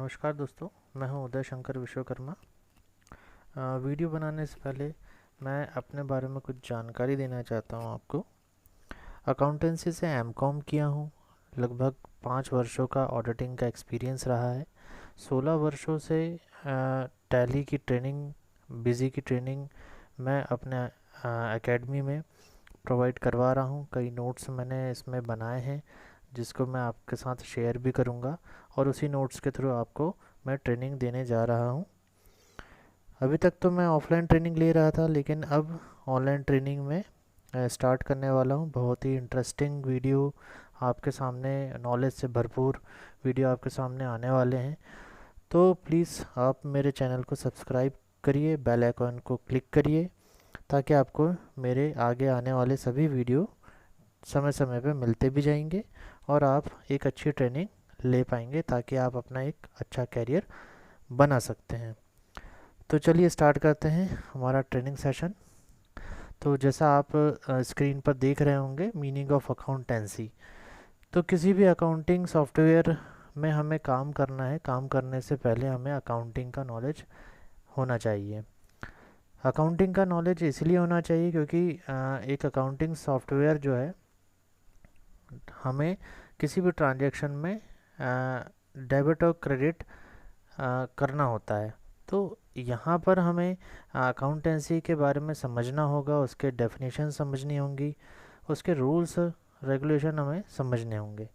नमस्कार दोस्तों, मैं हूं उदय शंकर विश्वकर्मा। वीडियो बनाने से पहले मैं अपने बारे में कुछ जानकारी देना चाहता हूं आपको। अकाउंटेंसी से एमकॉम किया हूं। लगभग 5 वर्षों का ऑडिटिंग का एक्सपीरियंस रहा है। 16 वर्षों से टैली की ट्रेनिंग, बिजी की ट्रेनिंग मैं अपने एकेडमी में प्रोवाइड करवा रहा हूं। कई नोट्स मैंने इसमें बनाए हैं जिसको मैं आपके साथ शेयर भी करूंगा, और उसी नोट्स के थ्रू आपको मैं ट्रेनिंग देने जा रहा हूं। अभी तक तो मैं ऑफलाइन ट्रेनिंग ले रहा था, लेकिन अब ऑनलाइन ट्रेनिंग में स्टार्ट करने वाला हूं। बहुत ही इंटरेस्टिंग वीडियो आपके सामने, नॉलेज से भरपूर वीडियो आपके सामने आने वाले हैं। तो प्लीज़ आप मेरे चैनल को सब्सक्राइब करिए, बेल आइकन को क्लिक करिए, ताकि आपको मेरे आगे आने वाले सभी वीडियो समय समय पे मिलते भी जाएंगे और आप एक अच्छी ट्रेनिंग ले पाएंगे, ताकि आप अपना एक अच्छा कैरियर बना सकते हैं। तो चलिए स्टार्ट करते हैं हमारा ट्रेनिंग सेशन। तो जैसा आप स्क्रीन पर देख रहे होंगे, मीनिंग ऑफ अकाउंटेंसी। तो किसी भी अकाउंटिंग सॉफ्टवेयर में हमें काम करना है, काम करने से पहले हमें अकाउंटिंग का नॉलेज होना चाहिए। अकाउंटिंग का नॉलेज इसलिए होना चाहिए क्योंकि एक अकाउंटिंग सॉफ्टवेयर जो है, हमें किसी भी ट्रांजैक्शन में डेबिट और क्रेडिट करना होता है। तो यहाँ पर हमें अकाउंटेंसी के बारे में समझना होगा, उसके डेफिनेशन समझनी होंगी, उसके रूल्स रेगुलेशन हमें समझने होंगे।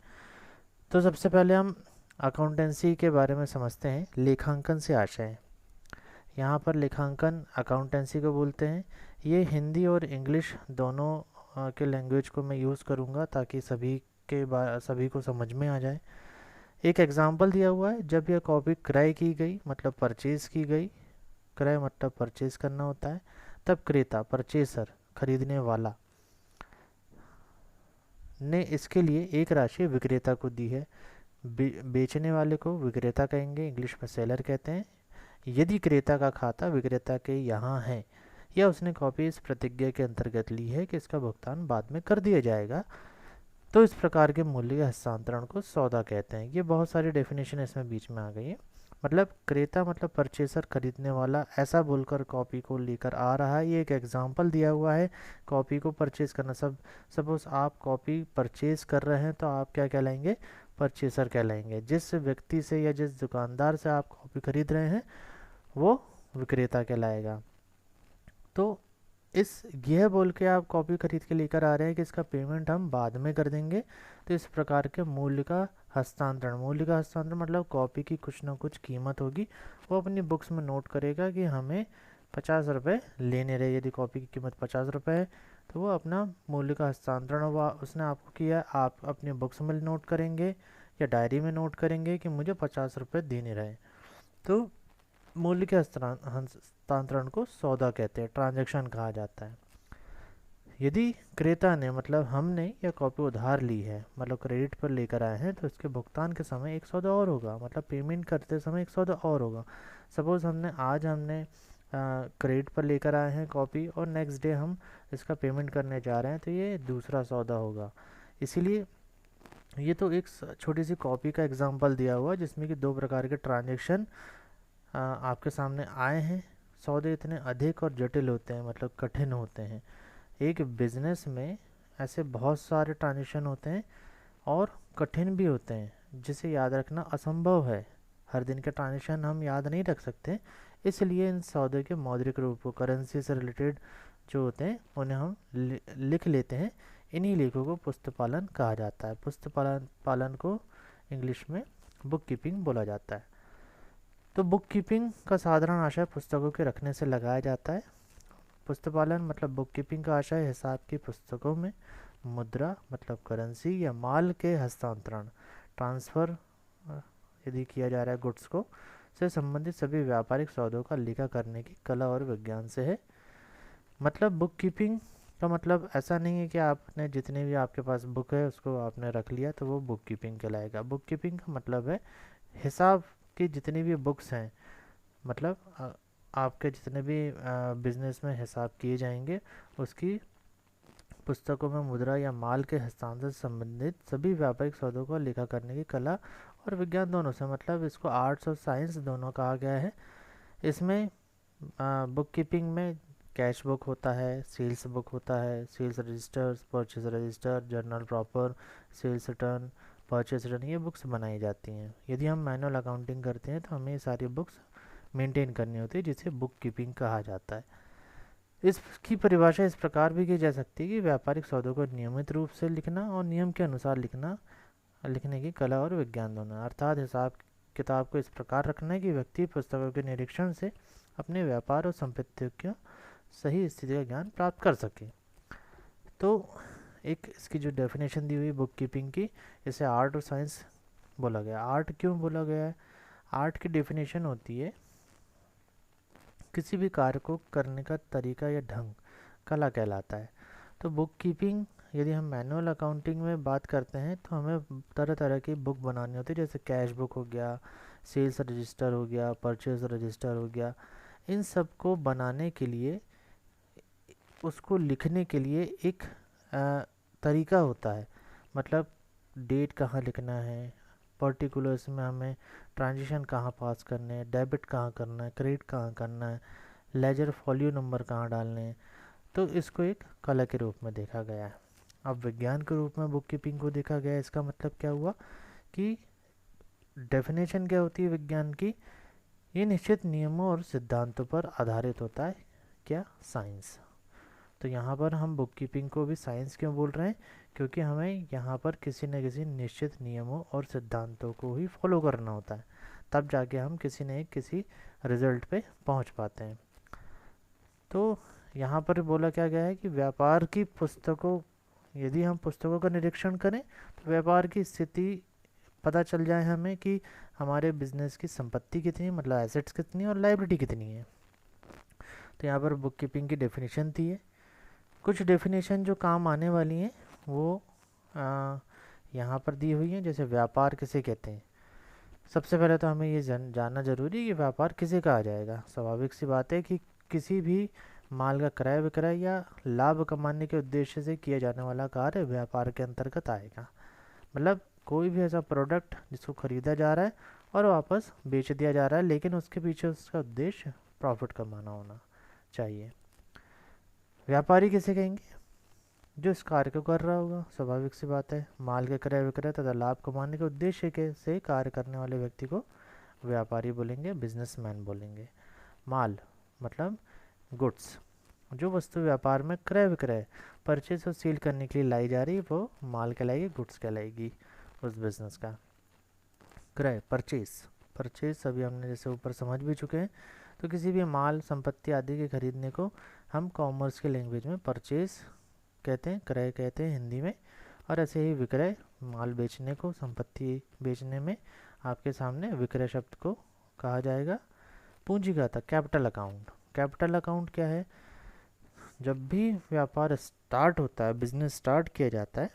तो सबसे पहले हम अकाउंटेंसी के बारे में समझते हैं। लेखांकन से आशय। यहाँ पर लेखांकन अकाउंटेंसी को बोलते हैं। ये हिंदी और इंग्लिश दोनों के लैंग्वेज को मैं यूज़ करूँगा ताकि सभी को समझ में आ जाए। एक एग्जाम्पल दिया हुआ है, जब यह कॉपी क्रय की गई मतलब परचेज की गई, क्रय मतलब परचेज करना होता है, तब क्रेता परचेसर खरीदने वाला ने इसके लिए एक राशि विक्रेता को दी है। बेचने वाले को विक्रेता कहेंगे, इंग्लिश में सेलर कहते हैं। यदि क्रेता का खाता विक्रेता के यहाँ है या उसने कॉपी इस प्रतिज्ञा के अंतर्गत ली है कि इसका भुगतान बाद में कर दिया जाएगा, तो इस प्रकार के मूल्य हस्तांतरण को सौदा कहते हैं। ये बहुत सारी डेफिनेशन इसमें बीच में आ गई है। मतलब क्रेता मतलब परचेसर, खरीदने वाला, ऐसा बोलकर कॉपी को लेकर आ रहा है। ये एक एग्जांपल दिया हुआ है कॉपी को परचेज करना। सपोज आप कॉपी परचेज कर रहे हैं तो आप क्या कहलाएंगे? परचेसर कहलाएंगे। जिस व्यक्ति से या जिस दुकानदार से आप कॉपी खरीद रहे हैं वो विक्रेता कहलाएगा। तो यह बोल के आप कॉपी खरीद के लेकर आ रहे हैं कि इसका पेमेंट हम बाद में कर देंगे, तो इस प्रकार के मूल्य का हस्तांतरण मतलब कॉपी की कुछ ना कुछ कीमत होगी, वो अपनी बुक्स में नोट करेगा कि हमें 50 रुपये लेने रहे। यदि कॉपी की कीमत 50 रुपये है तो वो अपना मूल्य का हस्तांतरण हुआ, उसने आपको किया, आप अपने बुक्स में नोट करेंगे या डायरी में नोट करेंगे कि मुझे 50 रुपये देने रहे। तो मूल्य के हस्तांतरण को सौदा कहते हैं, ट्रांजैक्शन कहा जाता है। यदि क्रेता ने मतलब हमने यह कॉपी उधार ली है, मतलब क्रेडिट पर लेकर आए हैं, तो इसके भुगतान के समय एक सौदा और होगा, मतलब पेमेंट करते समय एक सौदा और होगा। सपोज हमने क्रेडिट पर लेकर आए हैं कॉपी और नेक्स्ट डे हम इसका पेमेंट करने जा रहे हैं, तो ये दूसरा सौदा होगा। इसीलिए ये तो एक छोटी सी कॉपी का एग्जाम्पल दिया हुआ जिसमें कि 2 प्रकार के ट्रांजेक्शन आपके सामने आए हैं। सौदे इतने अधिक और जटिल होते हैं, मतलब कठिन होते हैं। एक बिजनेस में ऐसे बहुत सारे ट्रांजेक्शन होते हैं और कठिन भी होते हैं, जिसे याद रखना असंभव है। हर दिन के ट्रांजेक्शन हम याद नहीं रख सकते, इसलिए इन सौदे के मौद्रिक रूप को, करेंसी से रिलेटेड जो होते हैं, उन्हें हम लिख लेते हैं। इन्हीं लेखों को पुस्तपालन कहा जाता है। पुस्तपालन को इंग्लिश में बुक कीपिंग बोला जाता है। तो बुक कीपिंग का साधारण आशय पुस्तकों के रखने से लगाया जाता है। पुस्तपालन मतलब बुक कीपिंग का आशय हिसाब की पुस्तकों में मुद्रा मतलब करेंसी या माल के हस्तांतरण, ट्रांसफ़र यदि किया जा रहा है गुड्स को, से संबंधित सभी व्यापारिक सौदों का लेखा करने की कला और विज्ञान से है। मतलब बुक कीपिंग का मतलब ऐसा नहीं है कि आपने जितने भी आपके पास बुक है उसको आपने रख लिया तो वो बुक कीपिंग कहलाएगा। बुक कीपिंग का मतलब है हिसाब की जितनी भी बुक्स हैं, मतलब आपके जितने भी बिजनेस में हिसाब किए जाएंगे, उसकी पुस्तकों में मुद्रा या माल के हस्तांतरण से संबंधित सभी व्यापारिक सौदों को लेखा करने की कला और विज्ञान दोनों से, मतलब इसको आर्ट्स और साइंस दोनों कहा गया है। इसमें बुक कीपिंग में कैश बुक होता है, सेल्स बुक होता है, sales registers, purchase register, journal proper, sales return, purchase return, ये बुक्स बनाई जाती हैं। यदि हम मैनुअल अकाउंटिंग करते हैं तो हमें ये सारी बुक्स मेंटेन करनी होती है, जिसे बुक कीपिंग कहा जाता है। इसकी परिभाषा इस प्रकार भी की जा सकती है कि व्यापारिक सौदों को नियमित रूप से लिखना और नियम के अनुसार लिखने की कला और विज्ञान दोनों, अर्थात हिसाब किताब को इस प्रकार रखना है कि व्यक्ति पुस्तकों के निरीक्षण से अपने व्यापार और संपत्तियों की सही स्थिति का ज्ञान प्राप्त कर सके। तो एक इसकी जो डेफिनेशन दी हुई बुक कीपिंग की, इसे आर्ट और साइंस बोला गया। आर्ट क्यों बोला गया है? आर्ट की डेफिनेशन होती है किसी भी कार्य को करने का तरीका या ढंग, कला कहलाता है। तो बुक कीपिंग, यदि हम मैनुअल अकाउंटिंग में बात करते हैं तो हमें तरह तरह की बुक बनानी होती है, जैसे कैश बुक हो गया, सेल्स रजिस्टर हो गया, परचेज रजिस्टर हो गया। इन सब को बनाने के लिए, उसको लिखने के लिए एक तरीका होता है, मतलब डेट कहाँ लिखना है, पर्टिकुलर्स में हमें ट्रांजेक्शन कहाँ पास करने हैं, डेबिट कहाँ करना है, क्रेडिट कहाँ करना है, लेजर फॉलियो नंबर कहाँ डालने हैं। तो इसको एक कला के रूप में देखा गया है। अब विज्ञान के रूप में बुक कीपिंग को देखा गया है। इसका मतलब क्या हुआ कि डेफिनेशन क्या होती है विज्ञान की? ये निश्चित नियमों और सिद्धांतों पर आधारित होता है। क्या? साइंस। तो यहाँ पर हम बुक कीपिंग को भी साइंस क्यों बोल रहे हैं? क्योंकि हमें यहाँ पर किसी न किसी निश्चित नियमों और सिद्धांतों को ही फॉलो करना होता है, तब जाके हम किसी रिजल्ट पे पहुँच पाते हैं। तो यहाँ पर बोला क्या गया है कि व्यापार की पुस्तकों, यदि हम पुस्तकों का निरीक्षण करें तो व्यापार की स्थिति पता चल जाए हमें कि हमारे बिजनेस की संपत्ति कितनी है, मतलब एसेट्स कितनी है और लाइबिलिटी कितनी है। तो यहाँ पर बुक कीपिंग की डेफिनेशन थी है। कुछ डेफिनेशन जो काम आने वाली हैं वो यहाँ पर दी हुई हैं। जैसे व्यापार किसे कहते हैं? सबसे पहले तो हमें ये जानना जरूरी है कि व्यापार किसे कहा जाएगा। स्वाभाविक सी बात है कि किसी भी माल का क्रय विक्रय या लाभ कमाने के उद्देश्य से किया जाने वाला कार्य व्यापार के अंतर्गत आएगा। मतलब कोई भी ऐसा प्रोडक्ट जिसको खरीदा जा रहा है और वापस बेच दिया जा रहा है, लेकिन उसके पीछे उसका उद्देश्य प्रॉफिट कमाना होना चाहिए। व्यापारी किसे कहेंगे? जो इस कार्य को कर रहा होगा। स्वाभाविक सी बात है, माल के क्रय विक्रय तथा लाभ कमाने के उद्देश्य के से कार्य करने वाले व्यक्ति को व्यापारी बोलेंगे, बिजनेसमैन बोलेंगे। माल मतलब गुड्स, जो वस्तु व्यापार में क्रय विक्रय, परचेज और सेल करने के लिए लाई जा रही है वो माल कहलाएगी, गुड्स कहलाएगी उस बिजनेस का। क्रय, परचेज अभी हमने जैसे ऊपर समझ भी चुके हैं। तो किसी भी माल, संपत्ति आदि के खरीदने को हम कॉमर्स के लैंग्वेज में परचेज कहते हैं, क्रय कहते हैं हिंदी में। और ऐसे ही विक्रय, माल बेचने को, संपत्ति बेचने में आपके सामने विक्रय शब्द को कहा जाएगा। पूंजीगत, कैपिटल अकाउंट। कैपिटल अकाउंट क्या है? जब भी व्यापार स्टार्ट होता है, बिजनेस स्टार्ट किया जाता है,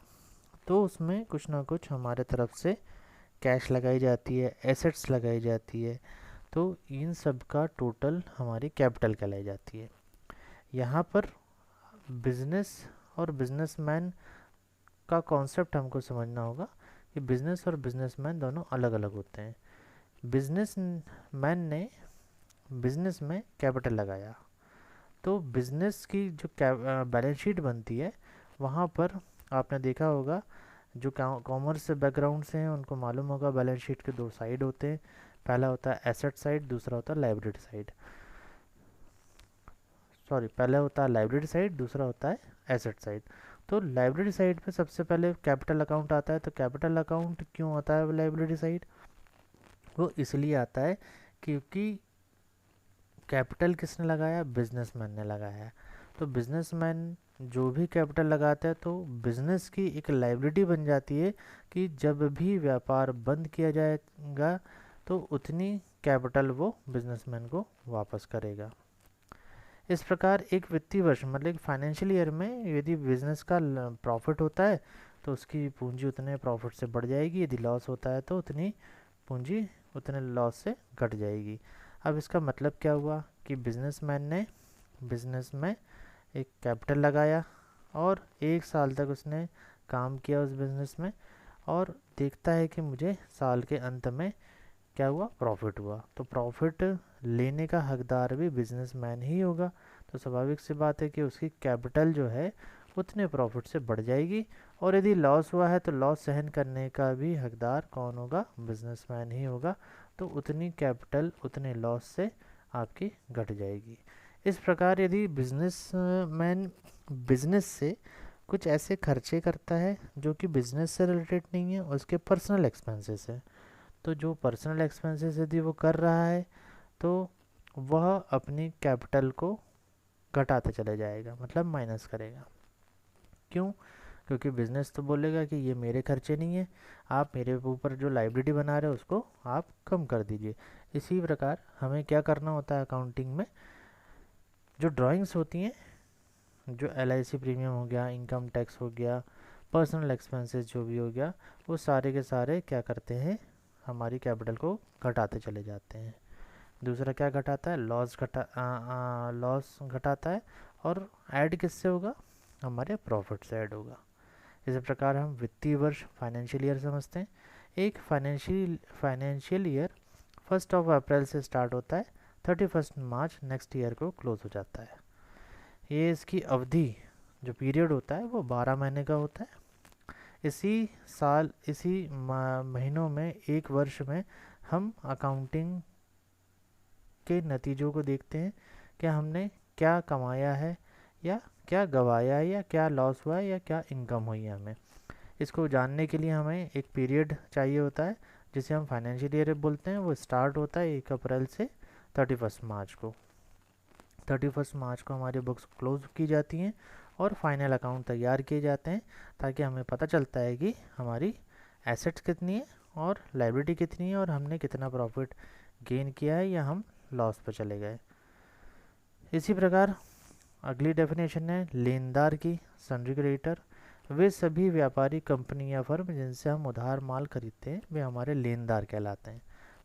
तो उसमें कुछ ना कुछ हमारे तरफ से कैश लगाई जाती है, एसेट्स लगाई जाती है। तो इन सब का टोटल हमारी कैपिटल कहलाई जाती है। यहाँ पर बिजनेस और बिजनेसमैन का कॉन्सेप्ट हमको समझना होगा कि बिजनेस और बिजनेसमैन दोनों अलग अलग होते हैं। बिजनेसमैन ने बिजनेस में कैपिटल लगाया, तो बिजनेस की जो बैलेंस शीट बनती है वहाँ पर आपने देखा होगा, जो कॉमर्स से बैकग्राउंड से हैं उनको मालूम होगा बैलेंस शीट के दो साइड होते हैं। पहला होता है एसेट साइड, दूसरा होता है लाइबिलिटी साइड। पहला होता है लाइबिलिटी साइड, दूसरा होता है एसेट साइड। तो लाइबिलिटी साइड पे सबसे पहले कैपिटल अकाउंट आता है। तो कैपिटल अकाउंट क्यों आता है लाइबिलिटी साइड? वो इसलिए आता है क्योंकि कैपिटल किसने लगाया? बिजनेसमैन ने लगाया। तो बिजनेसमैन जो भी कैपिटल लगाता है तो बिजनेस की एक लाइबिलिटी बन जाती है कि जब भी व्यापार बंद किया जाएगा तो उतनी कैपिटल वो बिजनेसमैन को वापस करेगा। इस प्रकार एक वित्तीय वर्ष मतलब फाइनेंशियल ईयर में यदि बिजनेस का प्रॉफिट होता है तो उसकी पूंजी उतने प्रॉफिट से बढ़ जाएगी, यदि लॉस होता है तो उतनी पूंजी उतने लॉस से घट जाएगी। अब इसका मतलब क्या हुआ कि बिजनेसमैन ने बिजनेस में एक कैपिटल लगाया और 1 साल तक उसने काम किया उस बिजनेस में, और देखता है कि मुझे साल के अंत में क्या हुआ, प्रॉफिट हुआ। तो प्रॉफिट लेने का हकदार भी बिजनेसमैन ही होगा। तो स्वाभाविक सी बात है कि उसकी कैपिटल जो है उतने प्रॉफिट से बढ़ जाएगी, और यदि लॉस हुआ है तो लॉस सहन करने का भी हकदार कौन होगा, बिजनेसमैन ही होगा। तो उतनी कैपिटल उतने लॉस से आपकी घट जाएगी। इस प्रकार यदि बिजनेसमैन बिजनेस से कुछ ऐसे खर्चे करता है जो कि बिजनेस से रिलेटेड नहीं है, उसके पर्सनल एक्सपेंसेस है, तो जो पर्सनल एक्सपेंसेस यदि वो कर रहा है तो वह अपनी कैपिटल को घटाते चले जाएगा, मतलब माइनस करेगा। क्यों? क्योंकि बिजनेस तो बोलेगा कि ये मेरे खर्चे नहीं है, आप मेरे ऊपर जो लाइबिलिटी बना रहे हो उसको आप कम कर दीजिए। इसी प्रकार हमें क्या करना होता है अकाउंटिंग में, जो ड्राइंग्स होती हैं, जो LIC प्रीमियम हो गया, इनकम टैक्स हो गया, पर्सनल एक्सपेंसेस जो भी हो गया, वो सारे के सारे क्या करते हैं, हमारी कैपिटल को घटाते चले जाते हैं। दूसरा क्या घटाता है, लॉस घटाता है, और ऐड किससे होगा, हमारे प्रॉफिट से ऐड होगा। इसी प्रकार हम वित्तीय वर्ष फाइनेंशियल ईयर समझते हैं। एक फाइनेंशियल ईयर 1 अप्रैल से स्टार्ट होता है, 31 मार्च नेक्स्ट ईयर को क्लोज हो जाता है। ये इसकी अवधि जो पीरियड होता है वो 12 महीने का होता है। इसी साल इसी महीनों में एक वर्ष में हम अकाउंटिंग के नतीजों को देखते हैं कि हमने क्या कमाया है या क्या गवाया है, या क्या लॉस हुआ है, या क्या इनकम हुई है हमें। इसको जानने के लिए हमें एक पीरियड चाहिए होता है जिसे हम फाइनेंशियल ईयर बोलते हैं। वो स्टार्ट होता है 1 अप्रैल से 31 मार्च को। 31 मार्च को हमारी बुक्स क्लोज की जाती हैं और फाइनल अकाउंट तैयार किए जाते हैं, ताकि हमें पता चलता है कि हमारी एसेट्स कितनी है और लाइबिलिटी कितनी है, और हमने कितना प्रॉफिट गेन किया है या हम लॉस पर चले गए। इसी प्रकार अगली डेफिनेशन है लेनदार की, सन्ड्री क्रेडिटर। वे सभी व्यापारी कंपनी या फर्म जिनसे हम उधार माल खरीदते हैं वे हमारे लेनदार कहलाते हैं,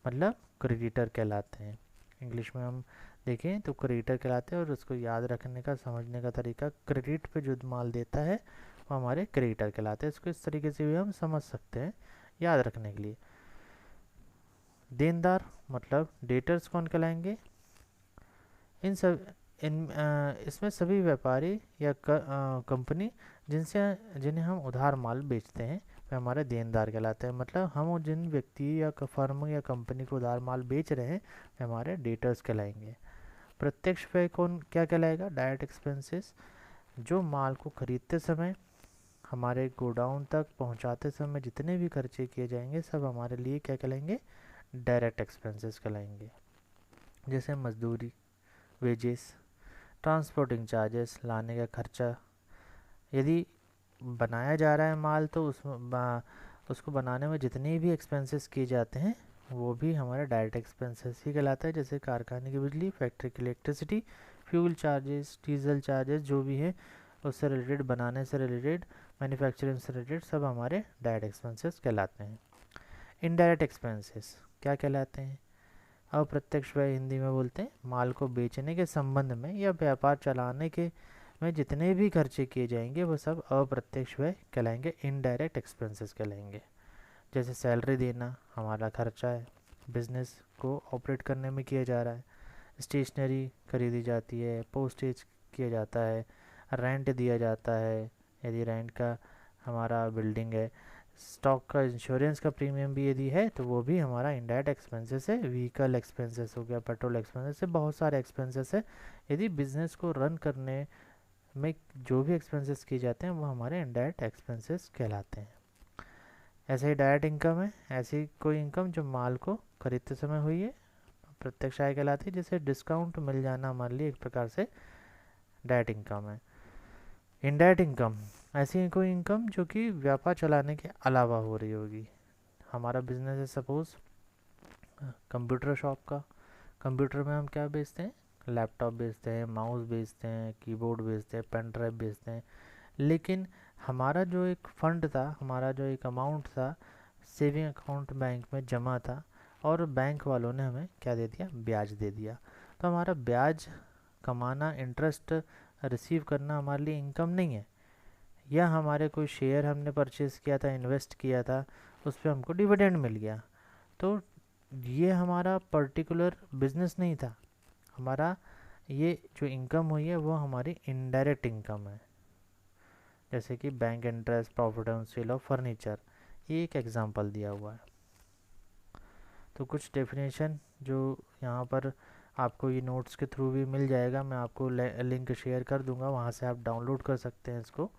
मतलब क्रेडिटर कहलाते हैं। इंग्लिश में हम देखें तो क्रेडिटर कहलाते हैं, और उसको याद रखने का, समझने का तरीका, क्रेडिट पे जो माल देता है वो हमारे क्रेडिटर कहलाते हैं। इसको इस तरीके से भी हम समझ सकते हैं याद रखने के लिए। देनदार मतलब डेटर्स कौन कहलाएंगे, इन सब इसमें सभी व्यापारी या कंपनी जिन्हें हम उधार माल बेचते हैं वे हमारे देनदार कहलाते हैं। मतलब हम जिन व्यक्ति या फर्म या कंपनी को उधार माल बेच रहे हैं वे हमारे डेटर्स कहलाएंगे। प्रत्यक्ष व्यय कौन क्या कहलाएगा, डायरेक्ट एक्सपेंसेस। जो माल को खरीदते समय हमारे गोडाउन तक पहुंचाते समय जितने भी खर्चे किए जाएंगे सब हमारे लिए क्या कहलाएंगे, डायरेक्ट एक्सपेंसेस कहलाएंगे। जैसे मजदूरी, वेजेस, ट्रांसपोर्टिंग चार्जेस, लाने का खर्चा। यदि बनाया जा रहा है माल तो उसको बनाने में जितने भी एक्सपेंसेस किए जाते हैं वो भी हमारे डायरेक्ट एक्सपेंसेस ही कहलाता है। जैसे कारखाने की बिजली, फैक्ट्री की electricity, fuel charges, diesel charges जो भी है उससे रिलेटेड, बनाने से रिलेटेड, मैन्युफैक्चरिंग से रिलेटेड सब हमारे डायरेक्ट एक्सपेंसेस कहलाते हैं। इनडायरेक्ट एक्सपेंसेस क्या कहलाते हैं, अप्रत्यक्ष व्यय हिंदी में बोलते हैं। माल को बेचने के संबंध में या व्यापार चलाने के में जितने भी खर्चे किए जाएंगे वो सब अप्रत्यक्ष व्यय कहलाएंगे, इनडायरेक्ट एक्सपेंसेस कहलाएंगे। जैसे सैलरी देना हमारा खर्चा है, बिजनेस को ऑपरेट करने में किया जा रहा है। स्टेशनरी खरीदी जाती है, पोस्टेज किया जाता है, रेंट दिया जाता है यदि रेंट का हमारा बिल्डिंग है, स्टॉक का इंश्योरेंस का प्रीमियम भी यदि है तो वो भी हमारा इनडायरेक्ट एक्सपेंसेस है। व्हीकल एक्सपेंसेस हो गया, पेट्रोल एक्सपेंसेस है, बहुत सारे एक्सपेंसेस है। यदि बिजनेस को रन करने में जो भी एक्सपेंसेस किए जाते हैं वो हमारे इनडायरेक्ट एक्सपेंसेस कहलाते हैं। ऐसे ही डायरेक्ट इनकम है, ऐसी कोई इनकम जो माल को खरीदते समय हुई है, प्रत्यक्ष आय कहलाती है। जैसे डिस्काउंट मिल जाना हमारे लिए एक प्रकार से डायरेक्ट इनकम है। इनडायरेक्ट इनकम ऐसी कोई इनकम जो कि व्यापार चलाने के अलावा हो रही होगी। हमारा बिजनेस है सपोज कंप्यूटर शॉप का, कंप्यूटर में हम क्या बेचते हैं, लैपटॉप बेचते हैं, माउस बेचते हैं, कीबोर्ड बेचते हैं, पेन ड्राइव बेचते हैं। लेकिन हमारा जो एक फंड था, हमारा जो एक अमाउंट था सेविंग अकाउंट बैंक में जमा था, और बैंक वालों ने हमें क्या दे दिया, ब्याज दे दिया। तो हमारा ब्याज कमाना, इंटरेस्ट रिसीव करना हमारे लिए इनकम नहीं है, या हमारे कोई शेयर हमने परचेज़ किया था, इन्वेस्ट किया था, उस पर हमको डिविडेंड मिल गया, तो ये हमारा पर्टिकुलर बिजनेस नहीं था। हमारा ये जो इनकम हुई है वो हमारी इनडायरेक्ट इनकम है, जैसे कि bank interest, profit on sale of furniture, ये एक एग्जांपल दिया हुआ है। तो कुछ डेफिनेशन जो यहाँ पर आपको ये नोट्स के थ्रू भी मिल जाएगा, मैं आपको लिंक शेयर कर दूंगा, वहाँ से आप डाउनलोड कर सकते हैं इसको।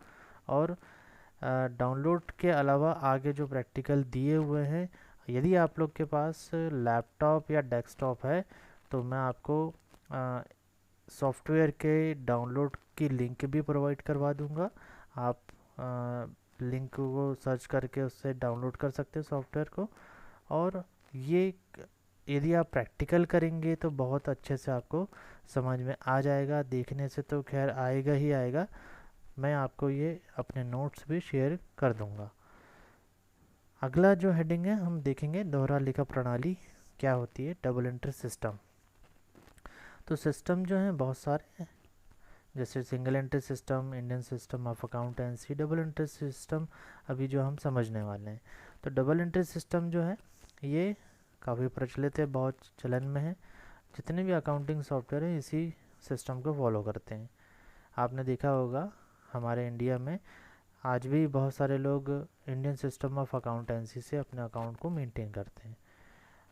और डाउनलोड के अलावा आगे जो प्रैक्टिकल दिए हुए हैं, यदि आप लोग के पास लैपटॉप या डेस्कटॉप है तो मैं आपको सॉफ्टवेयर के डाउनलोड की लिंक भी प्रोवाइड करवा दूंगा। आप लिंक को सर्च करके उससे डाउनलोड कर सकते हैं सॉफ्टवेयर को। और ये यदि आप प्रैक्टिकल करेंगे तो बहुत अच्छे से आपको समझ में आ जाएगा, देखने से तो खैर आएगा ही आएगा। मैं आपको ये अपने नोट्स भी शेयर कर दूंगा। अगला जो हेडिंग है हम देखेंगे, दोहरा लेखा प्रणाली क्या होती है, डबल एंट्री सिस्टम। तो सिस्टम जो है बहुत सारे हैं, जैसे single entry system, Indian system of accountancy, double entry system अभी जो हम समझने वाले हैं। तो डबल एंट्री सिस्टम जो है ये काफ़ी प्रचलित है, बहुत चलन में है। जितने भी अकाउंटिंग सॉफ्टवेयर हैं इसी सिस्टम को फॉलो करते हैं। आपने देखा होगा हमारे इंडिया में आज भी बहुत सारे लोग इंडियन सिस्टम ऑफ अकाउंटेंसी से अपने अकाउंट को मेंटेन करते हैं।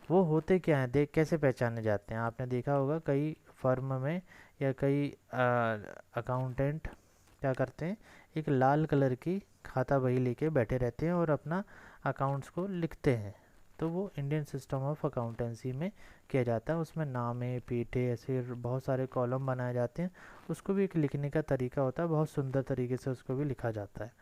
वो होते क्या हैं, देख कैसे पहचाने जाते हैं, आपने देखा होगा कई फर्म में या कई अकाउंटेंट क्या करते हैं, एक लाल कलर की खाता बही लेके बैठे रहते हैं और अपना अकाउंट्स को लिखते हैं। तो वो इंडियन सिस्टम ऑफ अकाउंटेंसी में किया जाता है। उसमें नामे, पीठे, ऐसे बहुत सारे कॉलम बनाए जाते हैं। उसको भी एक लिखने का तरीका होता है, बहुत सुंदर तरीके से उसको भी लिखा जाता है।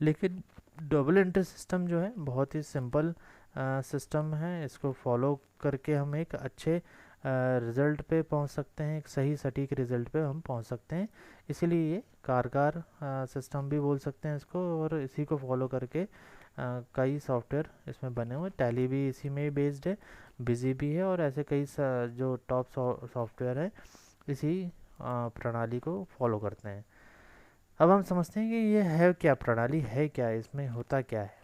लेकिन डबल एंट्री सिस्टम जो है बहुत ही सिंपल सिस्टम है। इसको फॉलो करके हम एक अच्छे रिज़ल्ट पे पहुंच सकते हैं, एक सही सटीक रिज़ल्ट पे हम पहुंच सकते हैं। इसीलिए ये कारगर सिस्टम भी बोल सकते हैं इसको। और इसी को फॉलो करके कई सॉफ्टवेयर इसमें बने हुए, टैली भी इसी में ही बेस्ड है, बिजी भी है, और ऐसे कई जो टॉप सॉफ्टवेयर है इसी प्रणाली को फॉलो करते हैं। अब हम समझते हैं कि ये है क्या, प्रणाली है क्या, इसमें होता क्या है।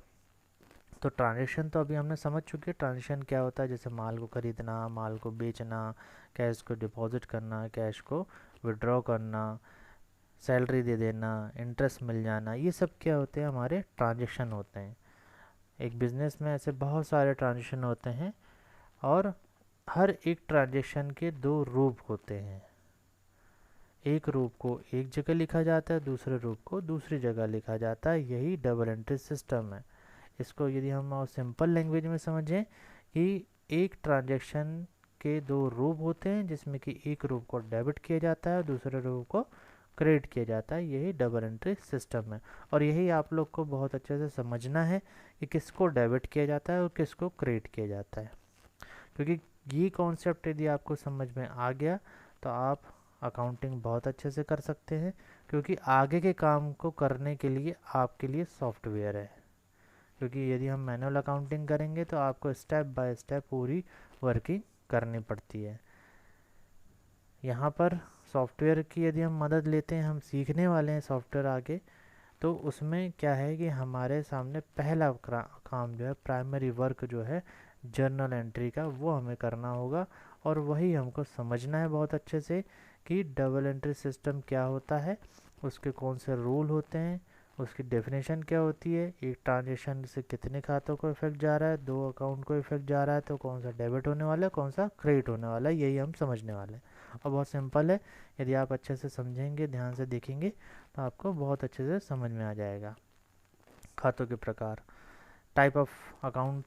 तो ट्रांजेक्शन तो अभी हमने समझ चुके हैं, ट्रांजेक्शन क्या होता है, जैसे माल को खरीदना, माल को बेचना, कैश को डिपॉजिट करना, कैश को विड्रॉ करना, सैलरी दे देना, इंटरेस्ट मिल जाना, ये सब क्या होते हैं, हमारे ट्रांजेक्शन होते हैं। एक बिजनेस में ऐसे बहुत सारे ट्रांजेक्शन होते हैं और हर एक ट्रांजेक्शन के दो रूप होते हैं। एक रूप को एक जगह लिखा जाता है, दूसरे रूप को दूसरी जगह लिखा जाता है, यही डबल एंट्री सिस्टम है। इसको यदि हम और सिंपल लैंग्वेज में समझें कि एक ट्रांजैक्शन के दो रूप होते हैं, जिसमें कि एक रूप को डेबिट किया जाता है और दूसरे रूप को क्रेडिट किया जाता है, यही डबल एंट्री सिस्टम है। और यही आप लोग को बहुत अच्छे से समझना है कि किसको डेबिट किया जाता है और किसको क्रेडिट किया जाता है। क्योंकि ये कॉन्सेप्ट यदि आपको समझ में आ गया तो आप अकाउंटिंग बहुत अच्छे से कर सकते हैं, क्योंकि आगे के काम को करने के लिए आपके लिए सॉफ्टवेयर है। क्योंकि यदि हम मैनुअल अकाउंटिंग करेंगे तो आपको स्टेप बाय स्टेप पूरी वर्किंग करनी पड़ती है। यहाँ पर सॉफ्टवेयर की यदि हम मदद लेते हैं, हम सीखने वाले हैं सॉफ्टवेयर आगे, तो उसमें क्या है कि हमारे सामने पहला काम जो है, प्राइमरी वर्क जो है जर्नल एंट्री का, वो हमें करना होगा। और वही हमको समझना है बहुत अच्छे से कि डबल एंट्री सिस्टम क्या होता है, उसके कौन से रूल होते हैं, उसकी डेफिनेशन क्या होती है, एक ट्रांजेक्शन से कितने खातों को इफेक्ट जा रहा है, दो अकाउंट को इफेक्ट जा रहा है, तो कौन सा डेबिट होने वाला है, कौन सा क्रेडिट होने वाला है, यही हम समझने वाले हैं। और बहुत सिंपल है, यदि आप अच्छे से समझेंगे, ध्यान से देखेंगे तो आपको बहुत अच्छे से समझ में आ जाएगा। खातों के प्रकार, टाइप ऑफ अकाउंट,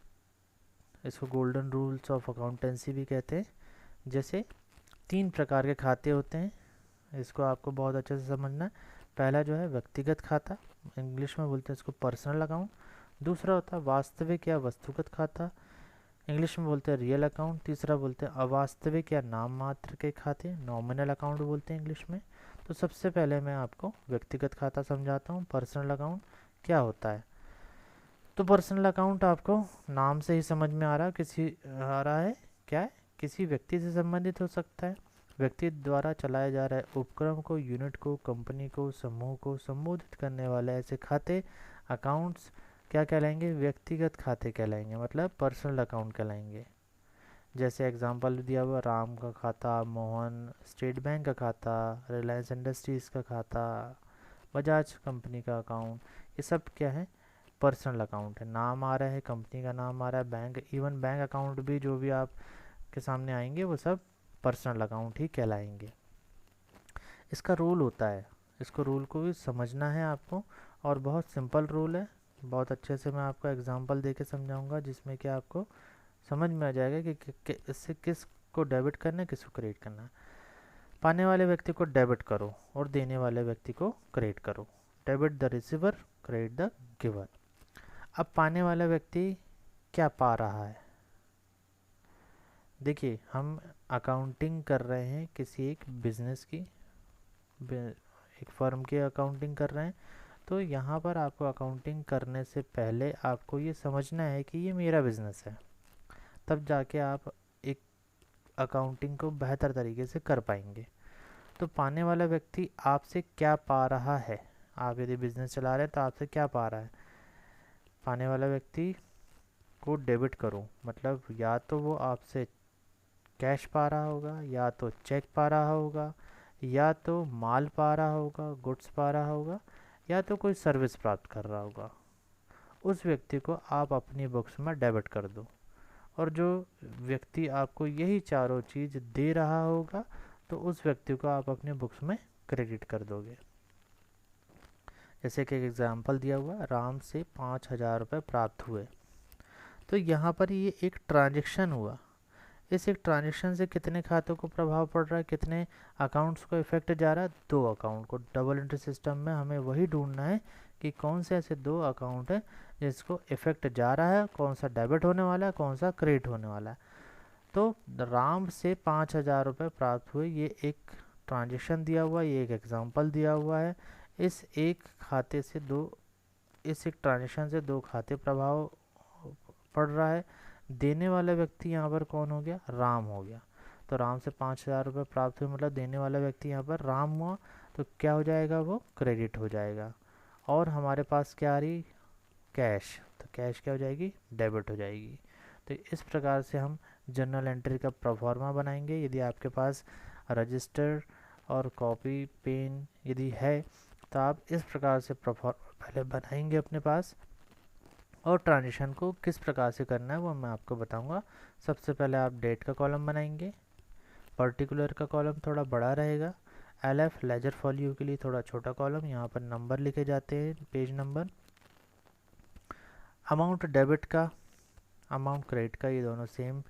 इसको गोल्डन रूल्स ऑफ अकाउंटेंसी भी कहते हैं। जैसे 3 प्रकार के खाते होते हैं, इसको आपको बहुत अच्छे से समझना है। पहला जो है व्यक्तिगत खाता, इंग्लिश में बोलते हैं इसको पर्सनल अकाउंट। दूसरा होता है वास्तविक या वस्तुगत खाता, इंग्लिश में बोलते हैं रियल अकाउंट। तीसरा बोलते हैं अवास्तविक या नाम मात्र के खाते, नॉमिनल अकाउंट बोलते हैं इंग्लिश में। तो सबसे पहले मैं आपको व्यक्तिगत खाता समझाता हूँ, पर्सनल अकाउंट क्या होता है। तो पर्सनल अकाउंट आपको नाम से ही समझ में आ रहा है, क्या है, किसी व्यक्ति से संबंधित हो सकता है। व्यक्ति द्वारा चलाए जा रहे उपक्रम को, यूनिट को, कंपनी को, समूह को संबोधित करने वाले ऐसे खाते, अकाउंट्स क्या कहलाएंगे? व्यक्तिगत खाते कहलाएंगे, मतलब पर्सनल अकाउंट कहलाएंगे। जैसे एग्जांपल दिया हुआ, राम का खाता, मोहन स्टेट बैंक का खाता, रिलायंस इंडस्ट्रीज़ का खाता, बजाज कंपनी का अकाउंट, ये सब क्या है? पर्सनल अकाउंट है। नाम आ रहा है, कंपनी का नाम आ रहा है, बैंक, इवन बैंक अकाउंट भी जो भी आपके सामने आएंगे वो सब पर्सनल अकाउंट ही कहलाएंगे। इसका रूल होता है, इसको रूल को भी समझना है आपको, और बहुत सिंपल रूल है। बहुत अच्छे से मैं आपको एग्जांपल देके समझाऊंगा जिसमें कि आपको समझ में आ जाएगा कि इससे किस को डेबिट करना है, किसको क्रेडिट करना है। पाने वाले व्यक्ति को डेबिट करो और देने वाले व्यक्ति को क्रेडिट करो। Debit the receiver, credit the giver. अब पाने वाला व्यक्ति क्या पा रहा है? देखिए, हम अकाउंटिंग कर रहे हैं किसी एक बिजनेस की, एक फर्म की अकाउंटिंग कर रहे हैं। तो यहाँ पर आपको अकाउंटिंग करने से पहले आपको ये समझना है कि ये मेरा बिजनेस है, तब जाके आप एक अकाउंटिंग को बेहतर तरीके से कर पाएंगे। तो पाने वाला व्यक्ति आपसे क्या पा रहा है? आप यदि बिजनेस चला रहे हैं तो आपसे क्या पा रहा है? पाने वाला व्यक्ति को डेबिट करो, मतलब या तो वो आपसे कैश पा रहा होगा, या तो चेक पा रहा होगा, या तो माल पा रहा होगा, गुड्स पा रहा होगा, या तो कोई सर्विस प्राप्त कर रहा होगा। उस व्यक्ति को आप अपनी बुक्स में डेबिट कर दो। और जो व्यक्ति आपको यही चारों चीज़ दे रहा होगा तो उस व्यक्ति को आप अपनी बुक्स में क्रेडिट कर दोगे। जैसे कि एक एग्जाम्पल दिया हुआ, राम से 5,000 रुपये प्राप्त हुए। तो यहाँ पर ये एक ट्रांजैक्शन हुआ। इस एक ट्रांजैक्शन से कितने खातों को प्रभाव पड़ रहा है, कितने अकाउंट्स को इफेक्ट जा रहा है? 2 अकाउंट को। डबल एंट्री सिस्टम में हमें वही ढूंढना है कि कौन से ऐसे 2 अकाउंट है जिसको इफेक्ट जा रहा है, कौन सा डेबिट होने वाला है, कौन सा क्रेडिट होने वाला है। तो राम से 5,000 रुपये प्राप्त हुए, ये एक ट्रांजैक्शन दिया हुआ है, ये एक एग्जाम्पल दिया हुआ है। इस एक खाते से इस एक ट्रांजैक्शन से 2 खाते प्रभाव पड़ रहा है। देने वाला व्यक्ति यहाँ पर कौन हो गया? राम हो गया। तो राम से 5,000 रुपये प्राप्त हुए, मतलब देने वाला व्यक्ति यहाँ पर राम हुआ, तो क्या हो जाएगा? वो क्रेडिट हो जाएगा। और हमारे पास क्या आ रही? कैश। तो कैश क्या हो जाएगी? डेबिट हो जाएगी। तो इस प्रकार से हम जर्नल एंट्री का प्रोफार्मा बनाएंगे। यदि आपके पास रजिस्टर और कॉपी पेन यदि है तो आप इस प्रकार से पहले बनाएंगे अपने पास, और ट्रांजिशन को किस प्रकार से करना है वो मैं आपको बताऊंगा। सबसे पहले आप डेट का कॉलम बनाएंगे, पर्टिकुलर का कॉलम थोड़ा बड़ा रहेगा, LF लेजर फॉलियो के लिए थोड़ा छोटा कॉलम, यहाँ पर नंबर लिखे जाते हैं, पेज नंबर। अमाउंट डेबिट का, अमाउंट क्रेडिट का, ये दोनों सेम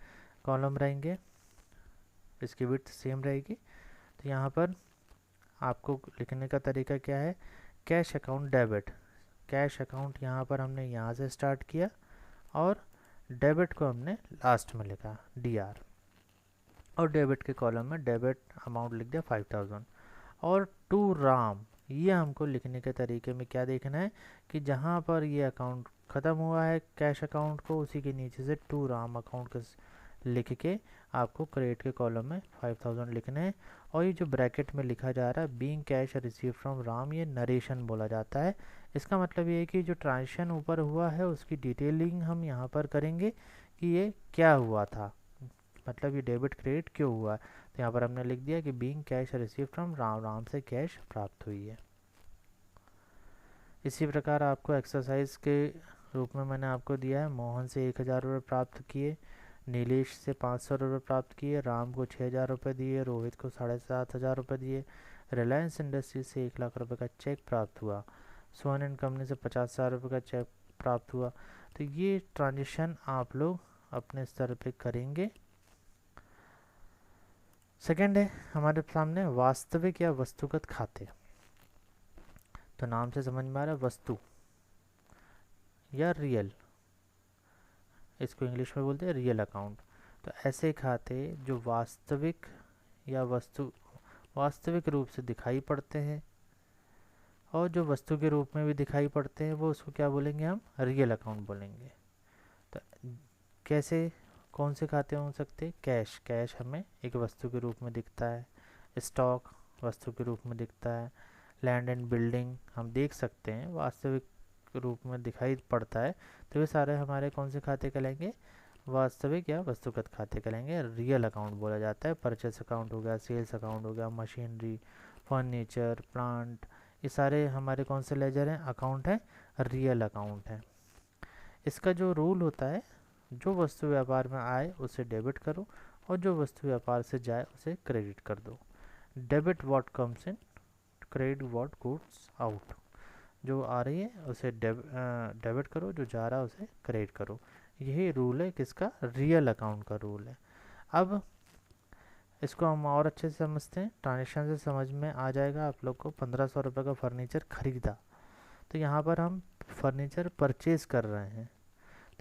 कॉलम रहेंगे, इसकी विड्थ सेम रहेगी। तो यहाँ पर आपको लिखने का तरीका क्या है? Cash account debit. Cash account यहाँ पर हमने यहाँ से स्टार्ट किया और डेबिट को हमने लास्ट में लिखा DR, और डेबिट के कॉलम में डेबिट अमाउंट लिख दिया 5,000। और टू राम, ये हमको लिखने के तरीके में क्या देखना है कि जहाँ पर ये अकाउंट ख़त्म हुआ है कैश अकाउंट को, उसी के नीचे से टू राम अकाउंट का लिख के आपको क्रेडिट के कॉलम में 5,000 लिखने हैं। और ये जो ब्रैकेट में लिखा जा रहा है being cash receive from Ram, ये नरेशन बोला जाता है। इसका मतलब ये है कि जो ट्रांजेक्शन ऊपर हुआ है उसकी डिटेलिंग हम यहाँ पर करेंगे कि ये क्या हुआ था, मतलब ये डेबिट क्रेडिट क्यों हुआ। तो यहाँ पर हमने लिख दिया कि being cash receive from Ram, Ram से कैश प्राप्त हुई है। इसी प्रकार आपको एक्सरसाइज के रूप में मैंने आपको दिया है, मोहन से 1,000 रुपये प्राप्त किए, नीलेश से 500 रुपये प्राप्त किए, राम को 6,000 रुपये दिए, रोहित को 7,500 रुपये दिए, रिलायंस इंडस्ट्रीज से 1,00,000 रुपये का चेक प्राप्त हुआ, सोन एंड कंपनी से 50,000 रुपये का चेक प्राप्त हुआ। तो ये ट्रांजेक्शन आप लोग अपने स्तर पे करेंगे। सेकंड है हमारे सामने वास्तविक या वस्तुगत खाते। तो नाम से समझ में आ रहा है, वस्तु या रियल, इसको इंग्लिश में बोलते हैं रियल अकाउंट। तो ऐसे खाते जो वास्तविक या वास्तविक रूप से दिखाई पड़ते हैं और जो वस्तु के रूप में भी दिखाई पड़ते हैं, वो उसको क्या बोलेंगे? हम रियल अकाउंट बोलेंगे। तो कैसे, कौन से खाते हो सकते? कैश, कैश हमें एक वस्तु के रूप में दिखता है। स्टॉक वस्तु के रूप में दिखता है। लैंड एंड बिल्डिंग हम देख सकते हैं, वास्तविक रूप में दिखाई पड़ता है। तो ये सारे हमारे कौन से खाते कहलाएंगे? वास्तविक या वस्तुगत खाते कहलाएंगे। रियल अकाउंट बोला जाता है। परचेस अकाउंट हो गया, सेल्स अकाउंट हो गया, मशीनरी, फर्नीचर, प्लांट, ये सारे हमारे कौन से लेजर हैं? अकाउंट है, रियल अकाउंट है। इसका जो रूल होता है, जो वस्तु व्यापार में आए उसे डेबिट करो और जो वस्तु व्यापार से जाए उसे क्रेडिट कर दो। Debit what comes in, credit what goes out. जो आ रही है उसे डेबिट करो, जो जा रहा है उसे क्रेडिट करो। यही रूल है किसका? रियल अकाउंट का रूल है। अब इसको हम और अच्छे से समझते हैं। ट्रांजेक्शन से समझ में आ जाएगा आप लोग को। 1500 रुपये का फर्नीचर खरीदा, तो यहाँ पर हम फर्नीचर परचेज कर रहे हैं।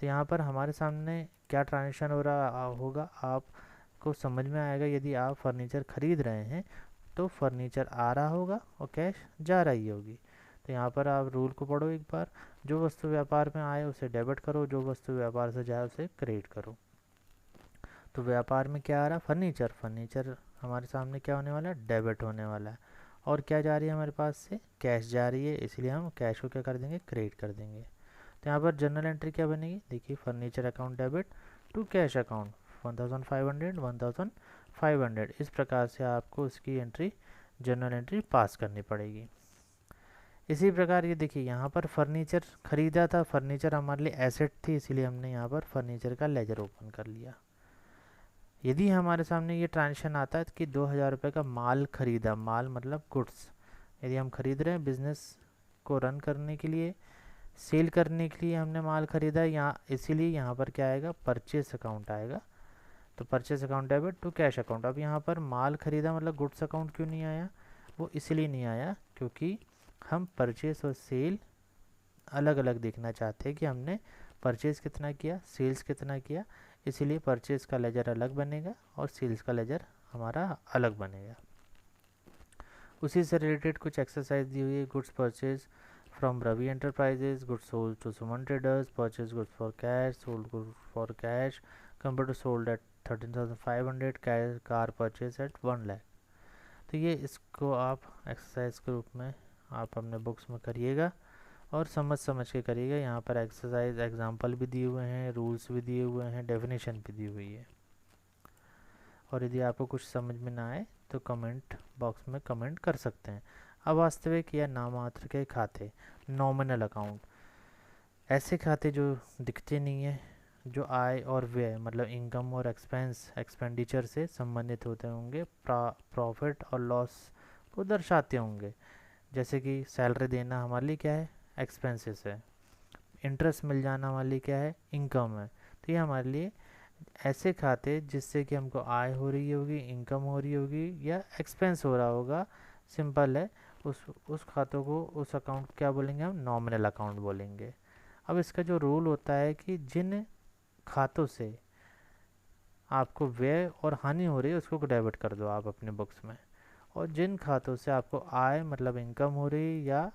तो यहाँ पर हमारे सामने क्या ट्रांजेक्शन हो रहा होगा आपको समझ में आएगा। यदि आप फर्नीचर खरीद रहे हैं तो फर्नीचर आ रहा होगा और कैश जा रही होगी। तो यहाँ पर आप रूल को पढ़ो एक बार। जो वस्तु व्यापार में आए उसे डेबिट करो, जो वस्तु व्यापार से जाए उसे क्रेडिट करो। तो व्यापार में क्या आ रहा? फर्नीचर। फर्नीचर हमारे सामने क्या होने वाला है? डेबिट होने वाला है। और क्या जा रही है हमारे पास से? कैश जा रही है, इसलिए हम कैश को क्या कर देंगे? क्रेडिट कर देंगे। तो यहाँ पर जर्नल एंट्री क्या बनेगी? देखिए, furniture account debit to cash account 1500 1500। इस प्रकार से आपको इसकी एंट्री, जर्नल एंट्री पास करनी पड़ेगी। इसी प्रकार ये देखिए, यहाँ पर फर्नीचर खरीदा था, फर्नीचर हमारे लिए एसेट थी, इसीलिए हमने यहाँ पर फर्नीचर का लेजर ओपन कर लिया। यदि हमारे सामने ये ट्रांजेक्शन आता है कि 2000 रुपये का माल खरीदा, माल मतलब गुड्स, यदि हम खरीद रहे हैं बिजनेस को रन करने के लिए, सेल करने के लिए हमने माल खरीदा यहाँ, इसीलिए यहाँ पर क्या आएगा? परचेस अकाउंट आएगा। तो purchase account debit to cash account. अब यहाँ पर माल खरीदा मतलब गुड्स अकाउंट क्यों नहीं आया? वो इसलिए नहीं आया क्योंकि हम परचेस और सेल अलग अलग देखना चाहते हैं कि हमने परचेस कितना किया, सेल्स कितना किया। इसीलिए परचेस का लेजर अलग बनेगा और सेल्स का लेजर हमारा अलग बनेगा। उसी से रिलेटेड कुछ एक्सरसाइज दी हुई है। Goods purchase from Ravi enterprises, goods sold to Suman traders, purchase goods for cash, sold goods for cash, compare to sold at 13,500, car purchase at 1 lakh. तो ये इसको आप एक्सरसाइज के रूप में आप अपने बुक्स में करिएगा और समझ के करिएगा। यहाँ पर एक्सरसाइज एग्जाम्पल भी दिए हुए हैं, रूल्स भी दिए हुए हैं, डेफिनेशन भी दी हुई है। और यदि आपको कुछ समझ में ना आए तो कमेंट बॉक्स में कमेंट कर सकते हैं। अवास्तविक या नामात्र के खाते, नॉमिनल अकाउंट, ऐसे खाते जो दिखते नहीं है, जो आय और व्यय मतलब इनकम और एक्सपेंडिचर से संबंधित होते होंगे, प्रॉफिट और लॉस को दर्शाते होंगे। जैसे कि सैलरी देना हमारे लिए क्या है? एक्सपेंसेस है। इंटरेस्ट मिल जाना हमारे लिए क्या है? इनकम है। तो ये हमारे लिए ऐसे खाते जिससे कि हमको आय हो रही होगी, इनकम हो रही होगी या एक्सपेंस हो रहा होगा, सिंपल है, उस खातों को, उस अकाउंट को क्या बोलेंगे? हम नॉमिनल अकाउंट बोलेंगे। अब इसका जो रूल होता है कि जिन खातों से आपको व्यय और हानि हो रही है उसको डेबिट कर दो आप अपने बुक्स में, और जिन खातों से आपको आय मतलब इनकम हो रही या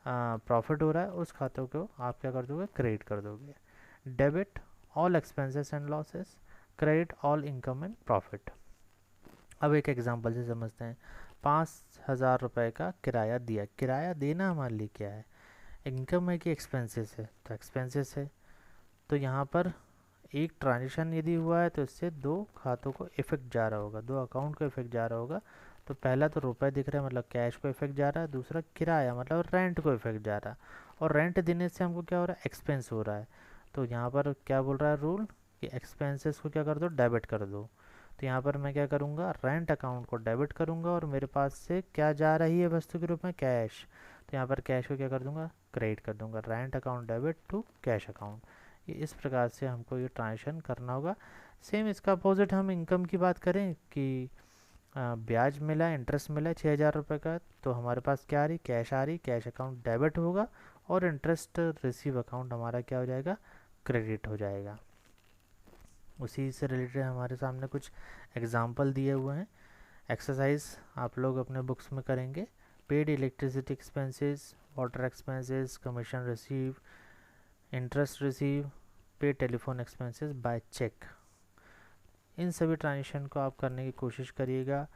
प्रॉफिट हो रहा है उस खातों को आप क्या कर दोगे? क्रेडिट कर दोगे। Debit all expenses and losses, credit all income and profit. अब एक एग्जांपल से समझते हैं। 5,000 रुपये का किराया दिया। किराया देना हमारे लिए क्या है? इनकम है कि एक्सपेंसेस है? तो एक्सपेंसेस है। तो यहाँ पर एक ट्रांजेक्शन यदि हुआ है तो इससे दो खातों को इफेक्ट जा रहा होगा, दो अकाउंट को इफेक्ट जा रहा होगा। तो पहला तो रुपए दिख रहा है मतलब कैश को इफेक्ट जा रहा है, दूसरा किराया मतलब रेंट को इफेक्ट जा रहा है, और रेंट देने से हमको क्या हो रहा है? एक्सपेंस हो रहा है। तो यहाँ पर क्या बोल रहा है रूल कि एक्सपेंसेस को क्या कर दो? डेबिट कर दो। तो यहाँ पर मैं क्या करूँगा? रेंट अकाउंट को डेबिट करूँगा और मेरे पास से क्या जा रही है वस्तु के रूप में? कैश। तो यहाँ पर कैश को क्या कर दूँगा? क्रेडिट कर दूँगा। Rent account debit to cash account. ये इस प्रकार से हमको ये ट्रांजेक्शन करना होगा। सेम इसका अपोजिट हम इनकम की बात करें कि ब्याज मिला, इंटरेस्ट मिला 6,000 रुपये का, तो हमारे पास क्या आ रही? कैश आ रही। कैश अकाउंट डेबिट होगा और इंटरेस्ट रिसीव अकाउंट हमारा क्या हो जाएगा? क्रेडिट हो जाएगा। उसी से रिलेटेड हमारे सामने कुछ एग्जाम्पल दिए हुए हैं। एक्सरसाइज आप लोग अपने बुक्स में करेंगे। Paid electricity expenses, water expenses, commission receive, interest receive, पे टेलीफोन एक्सपेंसेस बाय चेक। इन सभी ट्रांजेक्शन को आप करने की कोशिश करिएगा।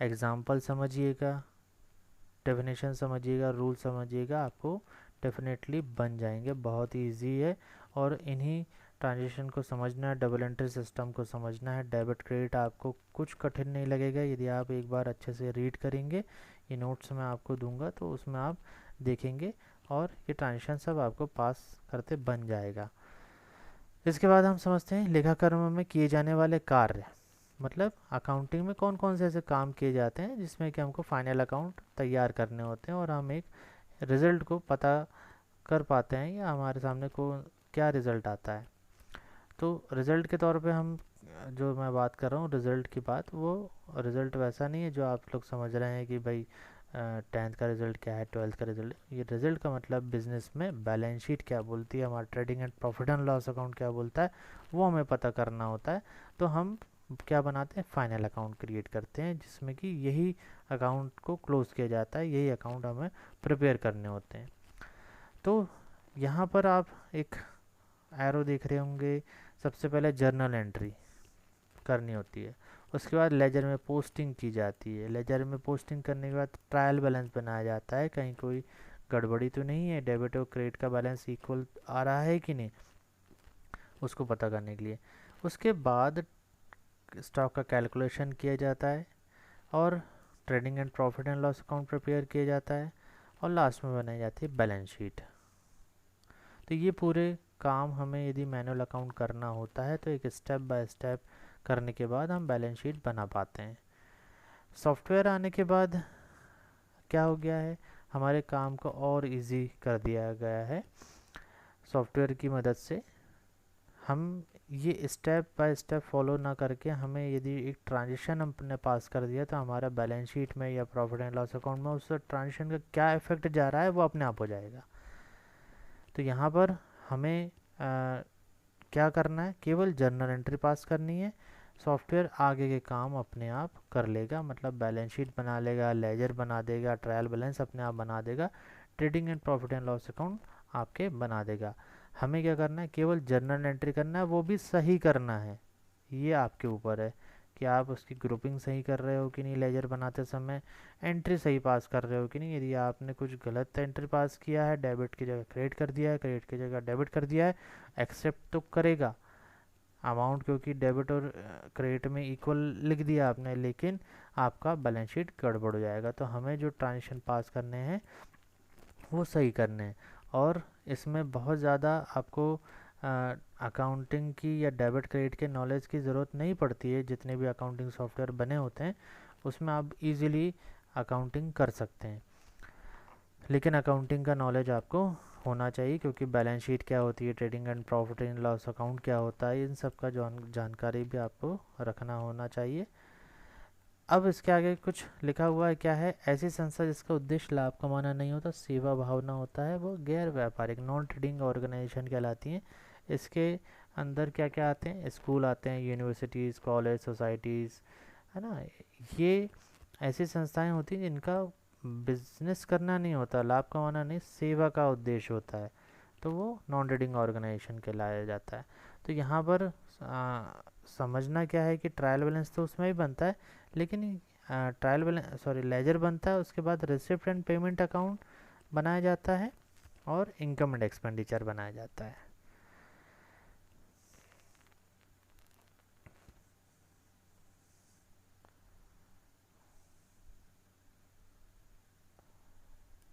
एग्जाम्पल समझिएगा, डेफिनेशन समझिएगा, रूल समझिएगा, आपको डेफिनेटली बन जाएंगे। बहुत ही ईजी है। और इन्हीं ट्रांजेक्शन को समझना है, डबल एंट्री सिस्टम को समझना है, डेबिट क्रेडिट आपको कुछ कठिन नहीं लगेगा यदि आप एक बार अच्छे से रीड करेंगे। ये नोट्स मैं आपको दूंगा तो उसमें आप देखेंगे और ये ट्रांजेक्शन सब आपको पास करते बन जाएगा। इसके बाद हम समझते हैं लेखाकर्म में किए जाने वाले कार्य। मतलब अकाउंटिंग में कौन कौन से ऐसे काम किए जाते हैं जिसमें कि हमको फाइनल अकाउंट तैयार करने होते हैं और हम एक रिज़ल्ट को पता कर पाते हैं या हमारे सामने को क्या रिज़ल्ट आता है। तो रिज़ल्ट के तौर पे हम जो मैं बात कर रहा हूँ रिज़ल्ट की बात, वो रिज़ल्ट वैसा नहीं है जो आप लोग समझ रहे हैं कि भाई 10th का रिज़ल्ट क्या है, 12th का रिज़ल्ट। ये रिज़ल्ट का मतलब बिजनेस में बैलेंस शीट क्या बोलती है, हमारा trading and profit and loss account क्या बोलता है, वो हमें पता करना होता है। तो हम क्या बनाते हैं, फाइनल अकाउंट क्रिएट करते हैं जिसमें कि यही अकाउंट को क्लोज किया जाता है, यही अकाउंट हमें प्रिपेयर करने होते हैं। तो यहाँ पर आप एक एरो देख रहे होंगे। सबसे पहले जर्नल एंट्री करनी होती है, उसके बाद लेजर में पोस्टिंग की जाती है। लेजर में पोस्टिंग करने के बाद ट्रायल बैलेंस बनाया जाता है, कहीं कोई गड़बड़ी तो नहीं है, डेबिट और क्रेडिट का बैलेंस इक्वल आ रहा है कि नहीं, उसको पता करने के लिए। उसके बाद स्टॉक का कैलकुलेशन किया जाता है और trading and profit and loss account prepare किया जाता है और लास्ट में बनाई जाती है बैलेंस शीट। तो ये पूरे काम हमें यदि मैनुअल अकाउंट करना होता है तो एक स्टेप बाय स्टेप करने के बाद हम बैलेंस शीट बना पाते हैं। सॉफ्टवेयर आने के बाद क्या हो गया है, हमारे काम को और इजी कर दिया गया है। सॉफ्टवेयर की मदद से हम ये स्टेप बाय स्टेप फॉलो ना करके, हमें यदि एक ट्रांजिशन हमने पास कर दिया तो हमारा बैलेंस शीट में या प्रॉफिट एंड लॉस अकाउंट में उस ट्रांजिशन का क्या इफेक्ट जा रहा है वो अपने आप हो जाएगा। तो यहाँ पर हमें क्या करना है, केवल जर्नल एंट्री पास करनी है। सॉफ्टवेयर आगे के काम अपने आप कर लेगा, मतलब बैलेंस शीट बना लेगा, लेजर बना देगा, ट्रायल बैलेंस अपने आप बना देगा, trading and profit and loss account आपके बना देगा। हमें क्या करना है, केवल जर्नल एंट्री करना है, वो भी सही करना है। ये आपके ऊपर है कि आप उसकी ग्रुपिंग सही कर रहे हो कि नहीं, लेजर बनाते समय एंट्री सही पास कर रहे हो कि नहीं। यदि आपने कुछ गलत एंट्री पास किया है, डेबिट की जगह क्रेडिट कर दिया है, क्रेडिट की जगह डेबिट कर दिया है, एक्सेप्ट तो करेगा अमाउंट, क्योंकि डेबिट और क्रेडिट में इक्वल लिख दिया आपने, लेकिन आपका बैलेंस शीट गड़बड़ हो जाएगा। तो हमें जो ट्रांजेक्शन पास करने हैं वो सही करने हैं। और इसमें बहुत ज़्यादा आपको अकाउंटिंग की या डेबिट क्रेडिट के नॉलेज की ज़रूरत नहीं पड़ती है। जितने भी अकाउंटिंग सॉफ्टवेयर बने होते हैं उसमें आप इजीली अकाउंटिंग कर सकते हैं, लेकिन अकाउंटिंग का नॉलेज आपको होना चाहिए, क्योंकि बैलेंस शीट क्या होती है, trading and profit and loss account क्या होता है, इन सब का जानकारी भी आपको रखना होना चाहिए। अब इसके आगे कुछ लिखा हुआ है, क्या है, ऐसी संस्था जिसका उद्देश्य लाभ कमाना नहीं होता, सेवा भावना होता है, वो गैर व्यापारिक नॉन ट्रेडिंग ऑर्गेनाइजेशन कहलाती हैं। इसके अंदर क्या क्या आते हैं, स्कूल आते हैं, यूनिवर्सिटीज़, कॉलेज, सोसाइटीज़, है ना। ये ऐसी संस्थाएं होती हैं जिनका बिजनेस करना नहीं होता, लाभ कमाना नहीं, सेवा का उद्देश्य होता है, तो वो नॉन ट्रेडिंग ऑर्गेनाइजेशन कहलाया जाता है। तो यहाँ पर समझना क्या है कि ट्रायल बैलेंस तो उसमें ही बनता है, लेकिन ट्रायल बैलेंस सॉरी लेजर बनता है, उसके बाद रिसिप्ट एंड पेमेंट अकाउंट बनाया जाता है और इनकम एंड एक्सपेंडिचर बनाया जाता है।